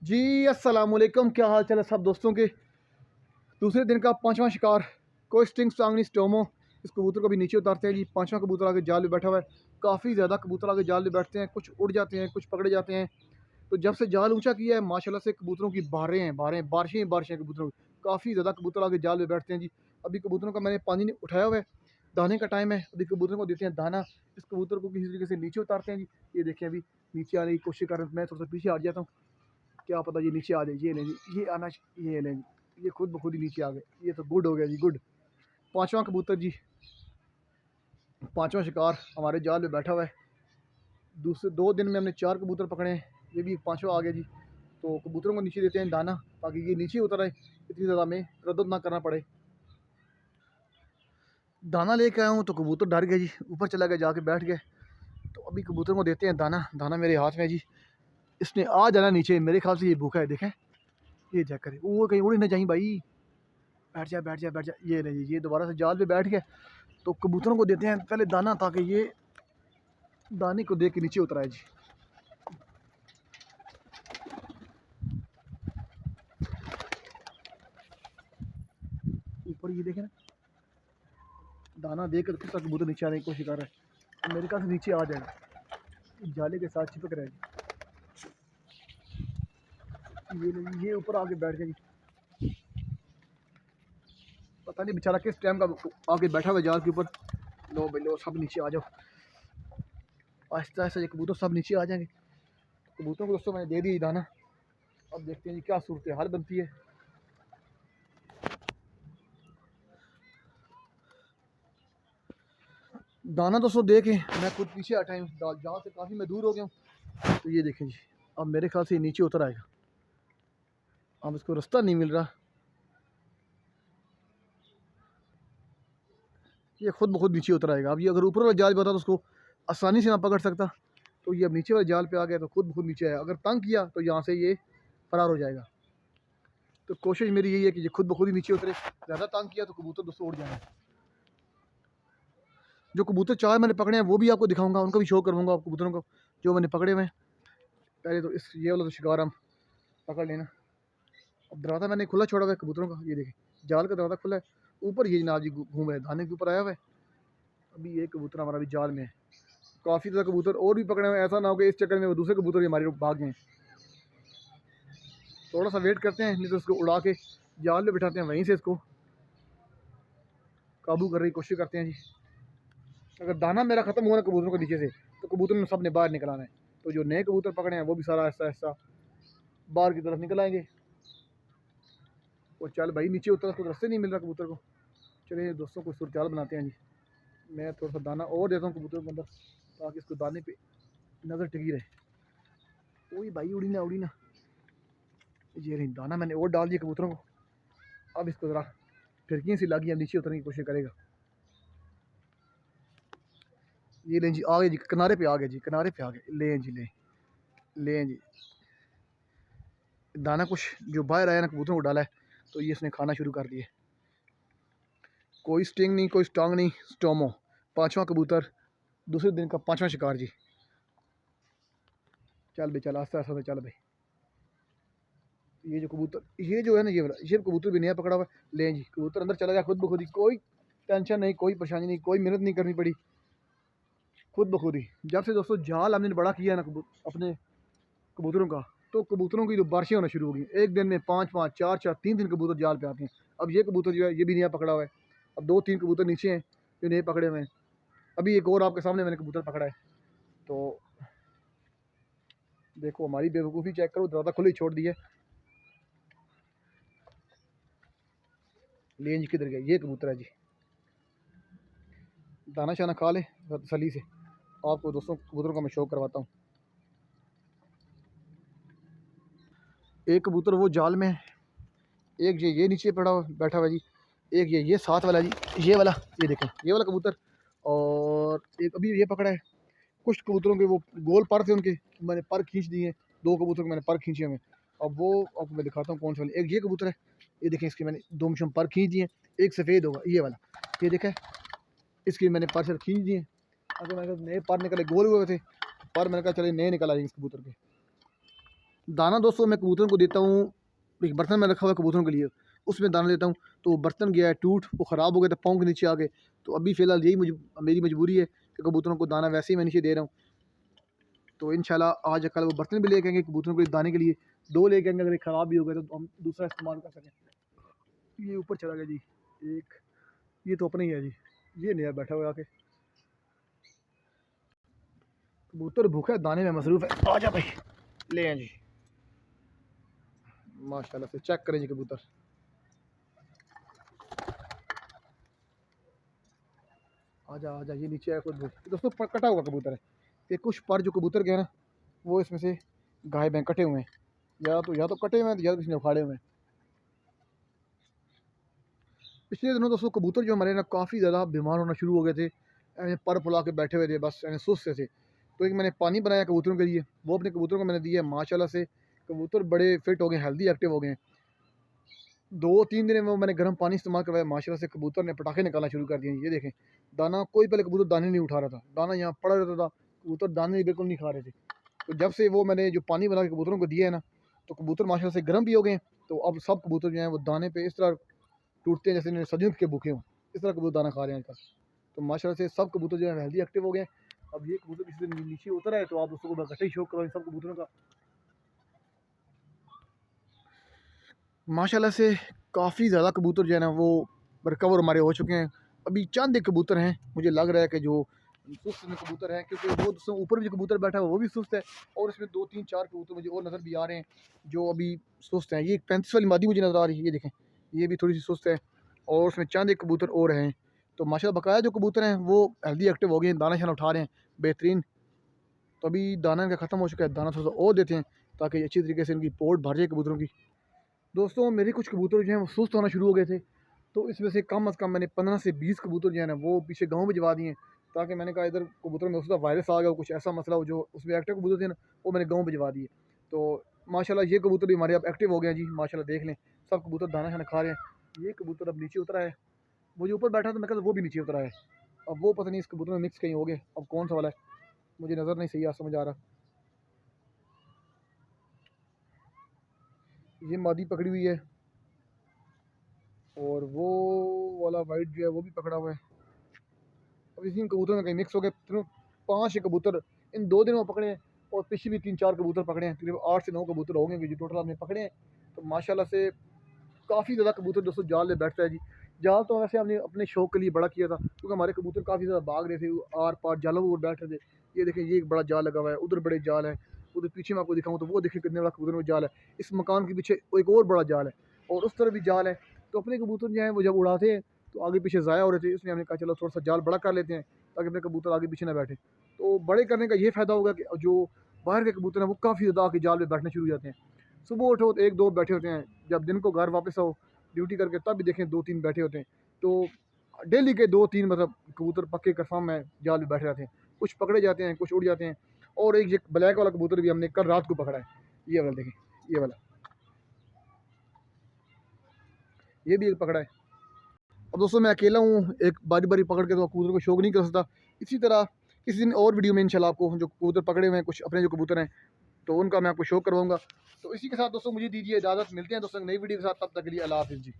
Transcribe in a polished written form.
जी अस्सलाम वालेकुम, क्या हाल चाल है सब दोस्तों के। दूसरे दिन का पांचवा शिकार, कोई स्टिंग सांगनी स्टोमो। इस कबूतर को भी नीचे उतारते हैं जी। पांचवा कबूतर आगे जाल में बैठा हुआ है। काफ़ी ज़्यादा कबूतर आगे जाल में बैठते हैं, कुछ उड़ जाते हैं, कुछ पकड़े जाते हैं। तो जब से जाल ऊंचा किया है माशाल्लाह से कबूतरों की बारें हैं, बारें बारिशें ही बारिशें हैं कबूतरों की। काफ़ी ज़्यादा कबूतर आगे जाल में बैठते हैं जी। अभी कबूतरों का मैंने पानी नहीं उठाया हुआ है, दाने का टाइम है। अभी कबूतरों को देते हैं दाना। इस कबूतर को किसी तरीके से नीचे उतारते हैं जी। ये देखिए अभी नीचे आने की कोशिश कर रहे हैं, मैं थोड़ा सा पीछे हट जाता हूँ। क्या पता ये नीचे आ जाए। ये नहीं जी, ये आना ये नहीं जी, ये खुद ब खुद ही नीचे आ गए। ये तो गुड हो गया जी, गुड। पांचवा कबूतर जी, पांचवा शिकार हमारे जाल में बैठा हुआ है। दूसरे 2 दिन में हमने 4 कबूतर पकड़े हैं, ये भी पांचवा आ गया जी। तो कबूतरों को नीचे देते हैं दाना, ताकि ये नीचे उतर आए, इतनी ज़्यादा हमें रद्द ना करना पड़े। दाना लेके आया हूँ तो कबूतर डर गया जी, ऊपर चला गया, जाके बैठ गया। तो अभी कबूतरों को देते हैं दाना। दाना मेरे हाथ में है जी। इसने आ जाना नीचे, मेरे ख्याल से ये भूखा है, देखें। ये चेक करें, वो कहीं उड़ ही ना जाए भाई। बैठ जा बैठ जा बैठ जा। ये नहीं, ये दोबारा से जाल पे बैठ गया। तो कबूतरों को देते हैं पहले दाना, ताकि ये दाने को देख के नीचे उतर आए जी। ऊपर ये देखें ना, दाना देख कर कितना कबूतर नीचे आने की कोशिश कर रहा है। तो मेरे ख्याल से नीचे आ जाएगा, जाले के साथ चिपक रहा है जी। ये नहीं, ये ऊपर आके बैठ गया जी। पता नहीं बेचारा किस टाइम का आके बैठा हुआ जाल के ऊपर। लो भाई लो, सब नीचे आ जाओ। आहिस्ता आहिस्ता ये कबूतर सब नीचे आ जाएंगे। कबूतरों को दोस्तों मैंने दे दिया दाना। अब देखते हैं जी क्या सूरत हाल बनती है। दाना दोस्तों दे के मैं खुद पीछे हटा हूँ, जहाँ से काफ़ी मैं दूर हो गया हूँ। तो ये देखें जी, अब मेरे ख्याल से ये नीचे उतर आएगा। अब इसको रास्ता नहीं मिल रहा, ये खुद ब खुद नीचे उतर आएगा। अब ये अगर ऊपर वाला जाल पे होता तो उसको आसानी से ना पकड़ सकता। तो ये अब नीचे वाले जाल पे आ गया तो खुद ब खुद नीचे आया। अगर तंग किया तो यहाँ से ये फरार हो जाएगा। तो कोशिश मेरी यही है कि ये खुद ब खुद ही नीचे उतरे। ज़्यादा तंग किया तो कबूतर दोस्तों उड़ जाएंगे। जो कबूतर 4 मैंने पकड़े हैं वो भी आपको दिखाऊंगा, उनको भी शो करूँगा आप कबूतरों को जो मैंने पकड़े हुए हैं। पहले तो इस ये वाला तो शिकार हम पकड़ लेना। अब दरवाज़ा मैंने खुला छोड़ा हुआ है कबूतरों का, ये देखें जाल का दरवाज़ा खुला है। ऊपर ये जनाब जी घूम रहे हैं, दाने के ऊपर आया हुआ है। अभी ये कबूतर हमारा भी जाल में है। काफ़ी ज़्यादा कबूतर और भी पकड़े हुए हैं, ऐसा ना हो कि इस चक्कर में वो दूसरे कबूतर भी हमारे भाग गए। थोड़ा सा वेट करते हैं, नहीं तो उसको उड़ा के जाल में बिठाते हैं, वहीं से इसको काबू करने की कोशिश करते हैं जी। अगर दाना मेरा ख़त्म हुआ ना कबूतरों को नीचे से, तो कबूतर ने सब ने बाहर निकल आना है। तो जो नए कबूतर पकड़े हैं वो भी सारा ऐसा ऐसा बाहर की तरफ निकल आएंगे। और चल भाई नीचे उतर, तो रास्ते नहीं मिल रहा कबूतर को। चलिए दोस्तों को सूरत बनाते हैं जी। मैं थोड़ा सा दाना और देता हूँ कबूतर को अंदर, ताकि इसको दाने पे नज़र टिकी रहे। ओए भाई उड़ी ना उड़ी ना। ये रही दाना मैंने और डाल दिया कबूतरों को। अब इसको ज़रा फिरकियाँ सी लगी, अब नीचे उतरने की कोशिश करेगा। ये लें जी, आ गए जी, किनारे पे आ गए जी, किनारे पे आ गए। लें जी लें, लें जी। दाना कुछ जो बाहर आया ना कबूतरों को डाला है, तो ये इसने खाना शुरू कर दिया। कोई स्टिंग नहीं, कोई स्टॉन्ग नहीं, स्टोमो। पांचवा कबूतर, दूसरे दिन का पांचवा शिकार जी। चल भाई चल, आस्ता आस्ता चल भाई। ये जो कबूतर, ये जो है ना, ये वाला ये कबूतर भी नया पकड़ा हुआ है। लें जी, कबूतर अंदर चला गया खुद ब खुद ही। कोई टेंशन नहीं, कोई परेशानी नहीं, कोई मेहनत नहीं करनी पड़ी, खुद ब खुद ही। जब से दोस्तों जाल हमने बड़ा किया है ना अपने कबूतरों का, तो कबूतरों की जो बारिशें होना शुरू हो गई। एक दिन में 5-5, 4-4, 3-3 कबूतर जाल पे आते हैं। अब ये कबूतर जो है ये भी नया पकड़ा हुआ है। अब 2-3 कबूतर नीचे हैं जो नए पकड़े हुए हैं। अभी एक और आपके सामने मैंने कबूतर पकड़ा है। तो देखो हमारी बेवकूफ़ी चेक करो, दरवाज़ा खुले ही छोड़ दिया। लेंज किधर गया? ये कबूतर है जी, दाना शाना खा ले तसल्ली से। आपको दोस्तों कबूतरों का मैं शौक करवाता हूँ। एक कबूतर वो जाल में है, एक ये नीचे पड़ा हुआ बैठा हुआ जी, एक ये साथ वाला जी, ये वाला, ये देखें ये वाला कबूतर। और एक अभी ये पकड़ा है। कुछ कबूतरों के वो गोल पर थे, उनके मैंने पर खींच दिए। 2 कबूतरों के मैंने पर खींचे हुए। अब वो आपको मैं दिखाता हूँ कौन से वाले। एक ये कबूतर है, ये देखें इसके मैंने 2 मुशम पर खींच दिए। एक सफ़ेद होगा ये वाला, ये देखें इसके मैंने पर सर खींच दिए। अगर मैंने नए पर निकले गोल हुए थे पर, मैंने कहा चले नए निकल आएंगे इस कबूतर के। दाना दोस्तों मैं कबूतरों को देता हूँ, एक बर्तन में रखा हुआ है कबूतरों के लिए, उसमें दाना देता हूँ। तो वो बर्तन गया है टूट, वो ख़राब हो गया था पाँव के नीचे आ गए। तो अभी फ़िलहाल यही मेरी मजबूरी है कि कबूतरों को दाना वैसे ही मैं नीचे दे रहा हूँ। तो इंशाल्लाह आज कल वो बर्तन भी लेके आएंगे कबूतरों के लिए दाने के लिए, 2 लेके आएंगे, अगर ये ख़राब भी हो गया तो हम दूसरा इस्तेमाल कर सकें। ये ऊपर चला गया जी एक, ये तो अपना ही है जी, ये नया बैठा हुआ है आके। कबूतर भूखा है, दाने में मसरूफ़ है, आ जा भाई ले आए जी। माशाल्लाह से चेक करें जी कबूतर, आजा आजा, ये नीचे है खुद दोस्तों, कटा हुआ कबूतर है। ये कुछ पर जो कबूतर के हैं ना, वो इसमें से गायब हैं, कटे हुए हैं, या तो कटे हुए हैं या तो किसी ने उखाड़े हुए हैं। पिछले दिनों दोस्तों कबूतर जो हमारे ना काफ़ी ज़्यादा बीमार होना शुरू हो गए थे, पर फुला के बैठे हुए थे, बस सुस्त से थे। तो एक मैंने पानी बनाया कबूतरों के लिए, वो अपने कबूतरों को मैंने दिया, माशाल्लाह से कबूतर बड़े फिट हो गए, हेल्दी एक्टिव हो गए हैं। 2-3 दिन में वो मैंने गर्म पानी इस्तेमाल करवाया, माशाल्लाह से कबूतर ने पटाखे निकालना शुरू कर दिए। ये देखें दाना, कोई पहले कबूतर दाने नहीं उठा रहा था, दाना यहाँ पड़ा रहता था, कबूतर दाने बिल्कुल नहीं खा रहे थे। तो जब से वो मैंने जो पानी बना के कबूतरों को दिया है ना, तो कबूतर माशाल्लाह से गर्म भी हो गए हैं। तो अब सब कबूतर जो हैं वो दाने पे इस तरह टूटते हैं जैसे इन्होंने सदियों के भूखे हों, इस तरह कबूतर दाना खा रहे हैं आजकल। तो माशाल्लाह से सब कबूतर जो है हेल्दी एक्टिव हो गए हैं। अब ये कबूतर किसी दिन नीचे उतर आए तो आप उसको इकट्ठे ही शौक करो इन सब कबूतरों का। माशाल्लाह से काफ़ी ज़्यादा कबूतर जो है ना वो रिकवर हमारे हो चुके हैं। अभी चंद एक कबूतर हैं, मुझे लग रहा है कि जो सुस्त में कबूतर हैं, क्योंकि वो दोस्तों ऊपर भी जो कबूतर बैठा है वो भी सुस्त है, और इसमें 2-3-4 कबूतर मुझे और नज़र भी आ रहे हैं जो अभी सुस्त हैं। ये एक 35 वाली मादी मुझे नज़र आ रही है, ये देखें, ये भी थोड़ी सी सुस्त है, और उसमें चंद एक कबूतर और हैं। तो माशाल्लाह बकाया जो कबूतर हैं वो हेल्दी एक्टिव हो गए हैं, दाना शाना उठा रहे हैं बेहतरीन। तो अभी दाना इनका ख़त्म हो चुका है, दाना थोड़ा सा और देते हैं ताकि अच्छी तरीके से इनकी पोट भर जाए कबूतरों की। दोस्तों मेरे कुछ कबूतर जो हैं वो सुस्त होना शुरू हो गए थे, तो इसमें से कम अज़ कम मैंने 15 से 20 कबूतर जो है ना वो पीछे गाँव भिजवा दिए हैं, ताकि मैंने कहा इधर कबूतर में उसका वायरस आ गया हो, कुछ ऐसा मसला हो, जो उसमें एक्टिव कबूतर थे ना वो मैंने गाँव भिजवा दिए। तो माशाल्लाह ये कबूतर भी हमारे अब एक्टिव हो गए हैं जी, माशाल्लाह देख लें, सब कबूतर दाना शाना खा रहे हैं। ये कबूतर अब नीचे उतरा है, वो जो ऊपर बैठा था मैं कहता वो भी नीचे उतरा है। अब वो पता नहीं इस कबूतर में मिक्स कहीं हो गए, अब कौन सा वाला है मुझे नज़र नहीं सही आ समझ आ रहा। ये मादी पकड़ी हुई है, और वो वाला वाइट जो है वो भी पकड़ा हुआ है। अब इसी कबूतर में कहीं मिक्स हो गए, 5 कबूतर इन 2 दिनों में पकड़े हैं, और पिछले भी 3-4 कबूतर पकड़े हैं, तकरीबन 8 से 9 कबूतर हो गए जो टोटल हमने पकड़े हैं। तो माशाल्लाह से काफ़ी ज़्यादा कबूतर दोस्तों जाल में बैठता है जी। जाल तो वैसे हमने अपने शौक के लिए बड़ा किया था, क्योंकि हमारे कबूतर काफ़ी ज़्यादा भाग रहे थे, आर पार जालों में बैठ रहे थे। ये देखें, ये एक बड़ा जाल लगा हुआ है, उधर बड़े जाल है, उधर पीछे मैं आपको दिखाऊँ तो वो देखें कितने बड़ा कबूतर में जाल है। इस मकान के पीछे एक और बड़ा जाल है, और उस तरफ भी जाल है। तो अपने कबूतर जो हैं वो जब उड़ाते हैं तो आगे पीछे ज़ाया हो रहे थे, इसलिए हमने कहा चलो थोड़ा सा जाल बड़ा कर लेते हैं ताकि अपने कबूतर आगे पीछे ना बैठे। तो बड़े करने का ये फ़ायदा होगा कि जो बाहर के कबूतर हैं वो काफ़ी ज़्यादा आके जाल में बैठने शुरू हो जाते हैं। सुबह उठो तो 1-2 बैठे होते हैं, जब दिन को घर वापस आओ ड्यूटी करके तब भी देखें 2-3 बैठे होते हैं। तो डेली के 2-3 मतलब कबूतर पक्के कंफर्म में जाल में बैठे रहते हैं, कुछ पकड़े जाते हैं, कुछ उड़ जाते हैं। और एक ये ब्लैक वाला कबूतर भी हमने कल रात को पकड़ा है, ये वाला देखें, ये वाला, ये भी एक पकड़ा है। अब दोस्तों मैं अकेला हूँ, एक बारी-बारी पकड़ के तो कबूतर को शौक नहीं कर सकता। इसी तरह किसी दिन और वीडियो में इंशाल्लाह आपको जो कबूतर पकड़े हुए हैं, कुछ अपने जो कबूतर हैं, तो उनका मैं आपको शौक करवाऊँगा। तो इसी के साथ दोस्तों मुझे दीजिए इजाज़त, मिलते हैं दोस्तों नई वीडियो के साथ, तब तक के लिए अल्लाह हाफ़िज़ जी।